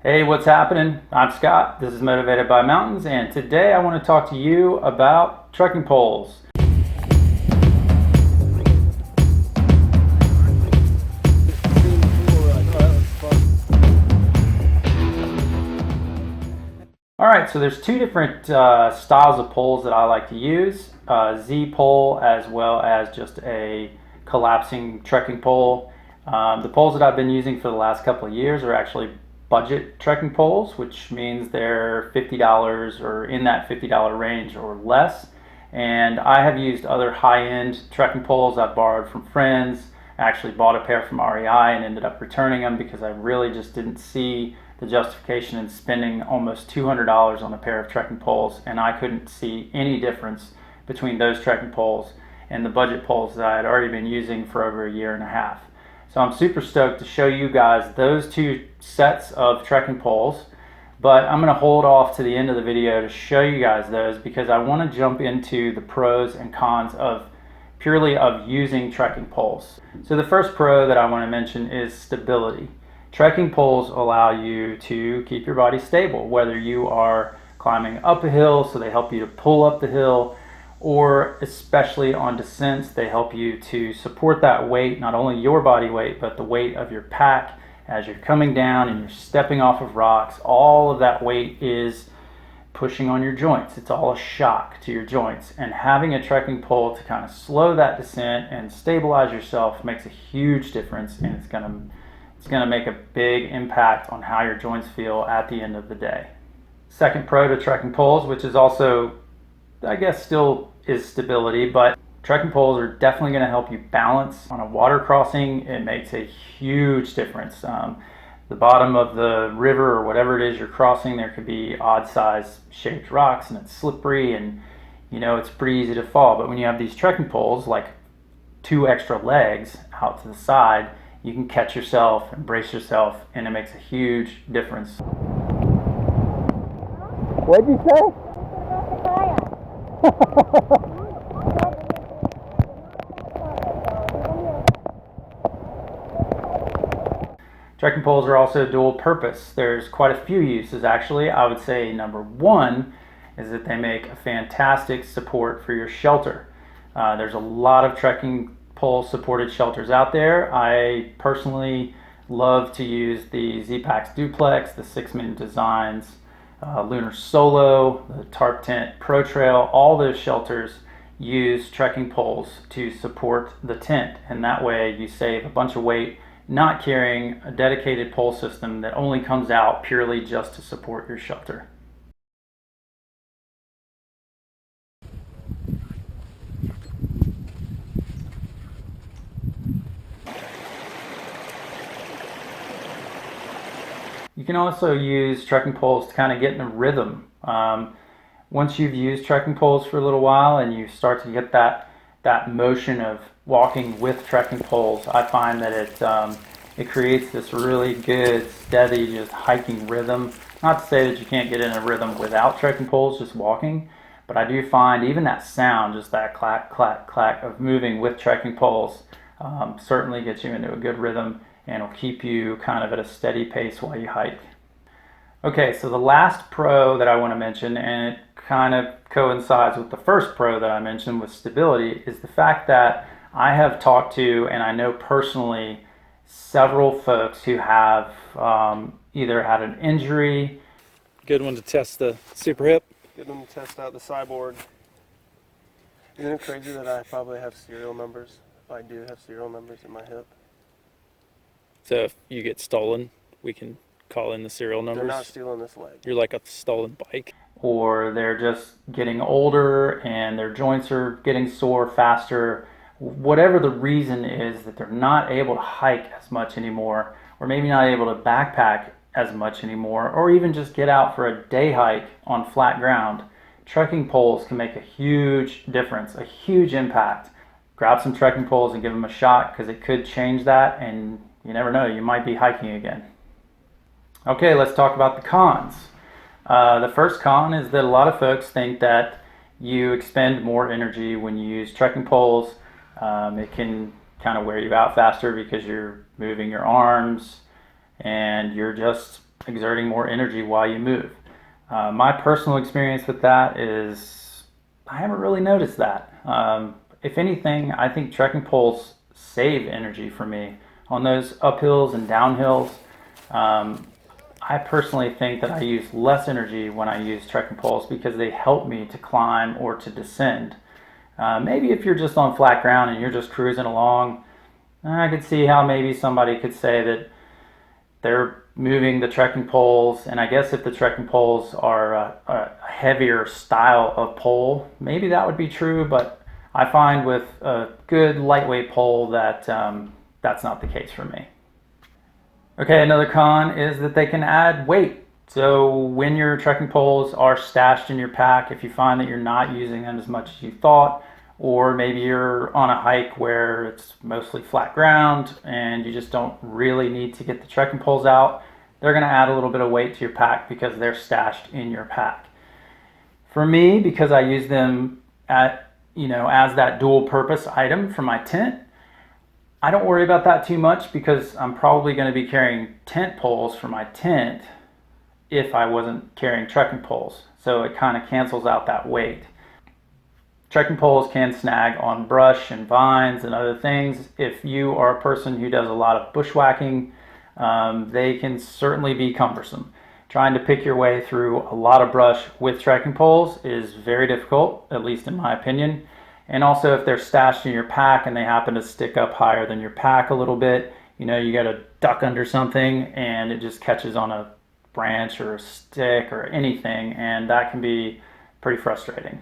Hey, what's happening? I'm Scott. This is Motivated by Mountains, and today I want to talk to you about trekking poles. Alright, so there's two different styles of poles that I like to use. Z pole as well as just a collapsing trekking pole. The poles that I've been using for the last couple of years are actually budget trekking poles, which means they're $50 or in that $50 range or less. And I have used other high-end trekking poles I've borrowed from friends. I actually bought a pair from REI and ended up returning them because I really just didn't see the justification in spending almost $200 on a pair of trekking poles, and I couldn't see any difference between those trekking poles and the budget poles that I had already been using for over a year and a half. So I'm super stoked to show you guys those two sets of trekking poles, but I'm going to hold off to the end of the video to show you guys those because I want to jump into the pros and cons of purely of using trekking poles. So the first pro that I want to mention is stability. Trekking poles allow you to keep your body stable, whether you are climbing up a hill, so they help you to pull up the hill, or especially on descents, they help you to support that weight, not only your body weight, but the weight of your pack as you're coming down and you're stepping off of rocks. All of that weight is pushing on your joints. It's all a shock to your joints. And having a trekking pole to kind of slow that descent and stabilize yourself makes a huge difference, and it's going to make a big impact on how your joints feel at the end of the day. Second pro to trekking poles, which is also, I guess, still is stability, but trekking poles are definitely going to help you balance on a water crossing. It makes a huge difference. The bottom of the river or whatever it is you're crossing, there could be odd size shaped rocks and it's slippery and it's pretty easy to fall. But when you have these trekking poles, like two extra legs out to the side, you can catch yourself and brace yourself, and it makes a huge difference. What'd you say? Trekking poles are also dual purpose. There's quite a few uses actually. I would say number one is that they make a fantastic support for your shelter. There's a lot of trekking pole supported shelters out there. I personally love to use the Zpacks Duplex, the 6-minute designs, Lunar Solo, the Tarp tent, Pro Trail. All those shelters use trekking poles to support the tent, and that way you save a bunch of weight not carrying a dedicated pole system that only comes out purely just to support your shelter. You can also use trekking poles to kind of get in a rhythm. Once you've used trekking poles for a little while and you start to get that motion of walking with trekking poles, I find that it creates this really good, steady, just hiking rhythm. Not to say that you can't get in a rhythm without trekking poles, just walking, but I do find even that sound, just that clack, clack, clack of moving with trekking poles certainly gets you into a good rhythm and will keep you kind of at a steady pace while you hike. Okay, so the last pro that I want to mention, and it kind of coincides with the first pro that I mentioned with stability, is the fact that I have talked to, and I know personally, several folks who have either had an injury. Good one to test the super hip. Good one to test out the cyborg. Isn't it crazy that I probably have serial numbers? I do have serial numbers in my hip. So if you get stolen, we can call in the serial numbers. They're not stealing this leg. You're like a stolen bike. Or they're just getting older and their joints are getting sore faster. Whatever the reason is that they're not able to hike as much anymore, or maybe not able to backpack as much anymore, or even just get out for a day hike on flat ground, trekking poles can make a huge difference, a huge impact. Grab some trekking poles and give them a shot, because it could change that, and you never know, you might be hiking again. Okay, let's talk about the cons. The first con is that a lot of folks think that you expend more energy when you use trekking poles. It can kind of wear you out faster because you're moving your arms and you're just exerting more energy while you move. My personal experience with that is I haven't really noticed that. If anything, I think trekking poles save energy for me on those uphills and downhills. I personally think that I use less energy when I use trekking poles because they help me to climb or to descend. Maybe if you're just on flat ground and you're just cruising along, I could see how maybe somebody could say that they're moving the trekking poles, and I guess if the trekking poles are a heavier style of pole, maybe that would be true, but I find with a good lightweight pole that that's not the case for me. Okay, another con is that they can add weight. So when your trekking poles are stashed in your pack, if you find that you're not using them as much as you thought, or maybe you're on a hike where it's mostly flat ground and you just don't really need to get the trekking poles out, they're going to add a little bit of weight to your pack because they're stashed in your pack. For me, because I use them at, as that dual purpose item for my tent, I don't worry about that too much because I'm probably going to be carrying tent poles for my tent if I wasn't carrying trekking poles. So it kind of cancels out that weight. Trekking poles can snag on brush and vines and other things. If you are a person who does a lot of bushwhacking, they can certainly be cumbersome. Trying to pick your way through a lot of brush with trekking poles is very difficult, at least in my opinion. And also if they're stashed in your pack and they happen to stick up higher than your pack a little bit, you got to duck under something and it just catches on a branch or a stick or anything, and that can be pretty frustrating.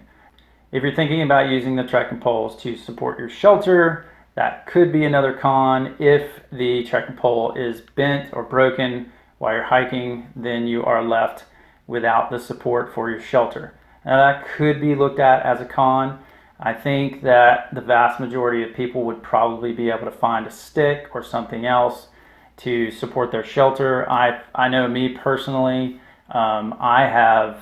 If you're thinking about using the trekking poles to support your shelter, that could be another con. If the trekking pole is bent or broken while you're hiking, then you are left without the support for your shelter. Now that could be looked at as a con. I think that the vast majority of people would probably be able to find a stick or something else to support their shelter. I know me personally, I have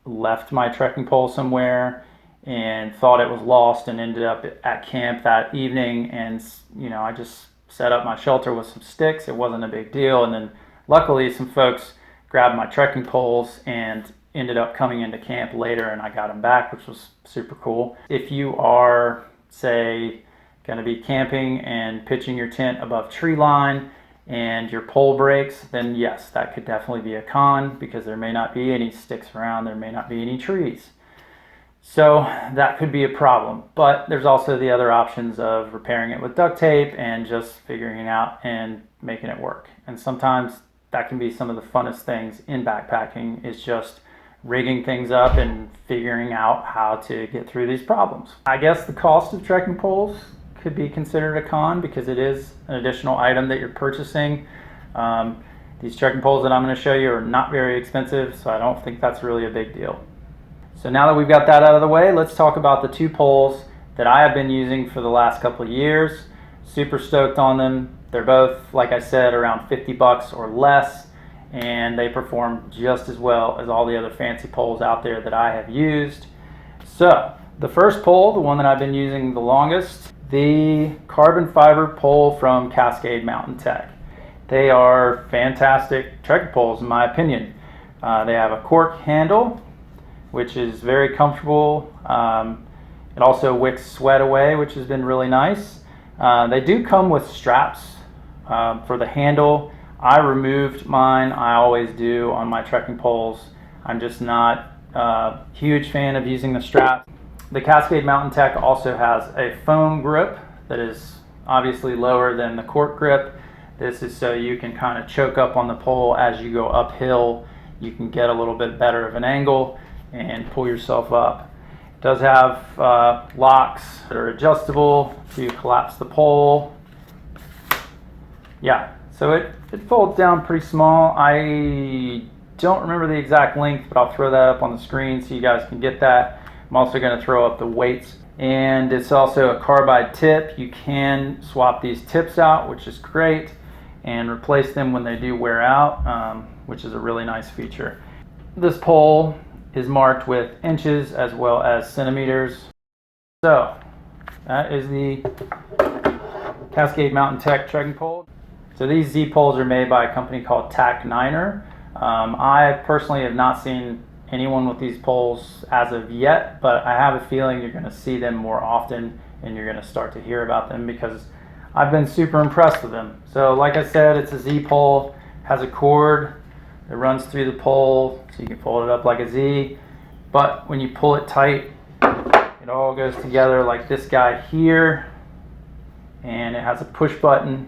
left my trekking pole somewhere and thought it was lost and ended up at camp that evening, and I just set up my shelter with some sticks. It wasn't a big deal, and then luckily some folks grabbed my trekking poles and ended up coming into camp later, and I got them back, which was super cool. If you are, say, going to be camping and pitching your tent above tree line and your pole breaks, then yes, that could definitely be a con because there may not be any sticks around, there may not be any trees. So that could be a problem, but there's also the other options of repairing it with duct tape and just figuring it out and making it work. And sometimes that can be some of the funnest things in backpacking, is just rigging things up and figuring out how to get through these problems. I guess the cost of trekking poles could be considered a con because it is an additional item that you're purchasing. These trekking poles that I'm going to show you are not very expensive, so I don't think that's really a big deal. So now that we've got that out of the way, let's talk about the two poles that I have been using for the last couple of years. Super stoked on them. They're both, like I said, around 50 bucks or less, and they perform just as well as all the other fancy poles out there that I have used. So the first pole, the one that I've been using the longest, the carbon fiber pole from Cascade Mountain Tech. They are fantastic trekking poles in my opinion. They have a cork handle, which is very comfortable. It also wicks sweat away, which has been really nice. They do come with straps for the handle. I removed mine. I always do on my trekking poles. I'm just not a huge fan of using the strap. The Cascade Mountain Tech also has a foam grip that is obviously lower than the cork grip. This is so you can kind of choke up on the pole as you go uphill. You can get a little bit better of an angle and pull yourself up. It does have locks that are adjustable to collapse the pole. Yeah, so it folds down pretty small. I don't remember the exact length, but I'll throw that up on the screen so you guys can get that. I'm also going to throw up the weights. And it's also a carbide tip. You can swap these tips out, which is great, and replace them when they do wear out, which is a really nice feature. This pole is marked with inches as well as centimeters. So that is the Cascade Mountain Tech trekking pole. So these Z poles are made by a company called Tac Niner. I personally have not seen anyone with these poles as of yet, but I have a feeling you're going to see them more often and you're going to start to hear about them because I've been super impressed with them. So like I said, it's a Z pole, has a cord that runs through the pole, so you can fold it up like a Z, but when you pull it tight, it all goes together like this guy here, and it has a push button,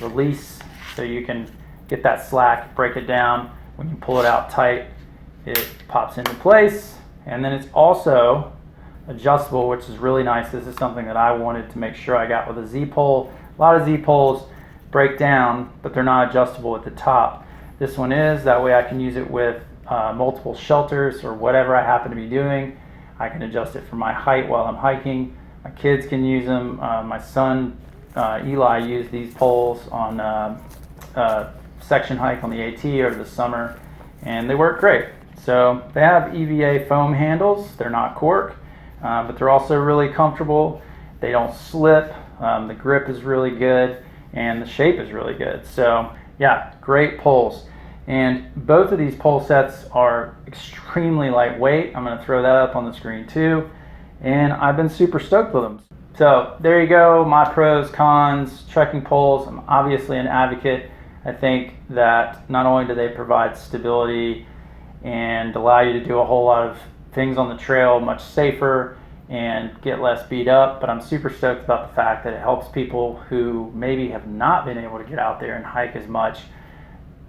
release, so you can get that slack, break it down. When you pull it out tight, it pops into place, and then it's also adjustable, which is really nice. This is something that I wanted to make sure I got with a Z pole. A lot of Z poles break down, but they're not adjustable at the top. This one is, that way I can use it with multiple shelters or whatever I happen to be doing. I can adjust it for my height while I'm hiking. My kids can use them. My son Eli used these poles on section hike on the AT over the summer, and they work great. So they have EVA foam handles. They're not cork, but they're also really comfortable. They don't slip. The grip is really good, and the shape is really good. So yeah, great poles. And both of these pole sets are extremely lightweight. I'm going to throw that up on the screen too. And I've been super stoked with them. So there you go, my pros, cons, trekking poles. I'm obviously an advocate. I think that not only do they provide stability and allow you to do a whole lot of things on the trail much safer and get less beat up, but I'm super stoked about the fact that it helps people who maybe have not been able to get out there and hike as much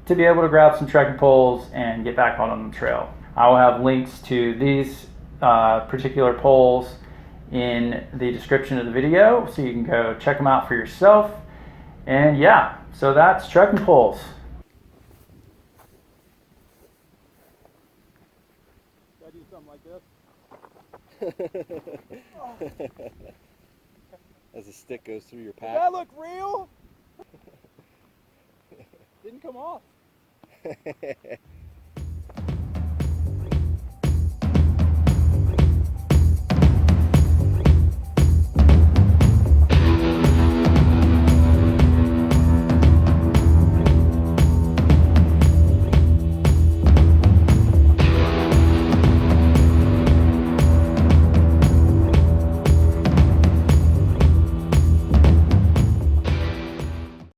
to be able to grab some trekking poles and get back on the trail. I will have links to these particular poles in the description of the video, so you can go check them out for yourself. And yeah, so that's trekking poles. Should I do something like this? As the stick goes through your Does pack. that look real? Didn't come off.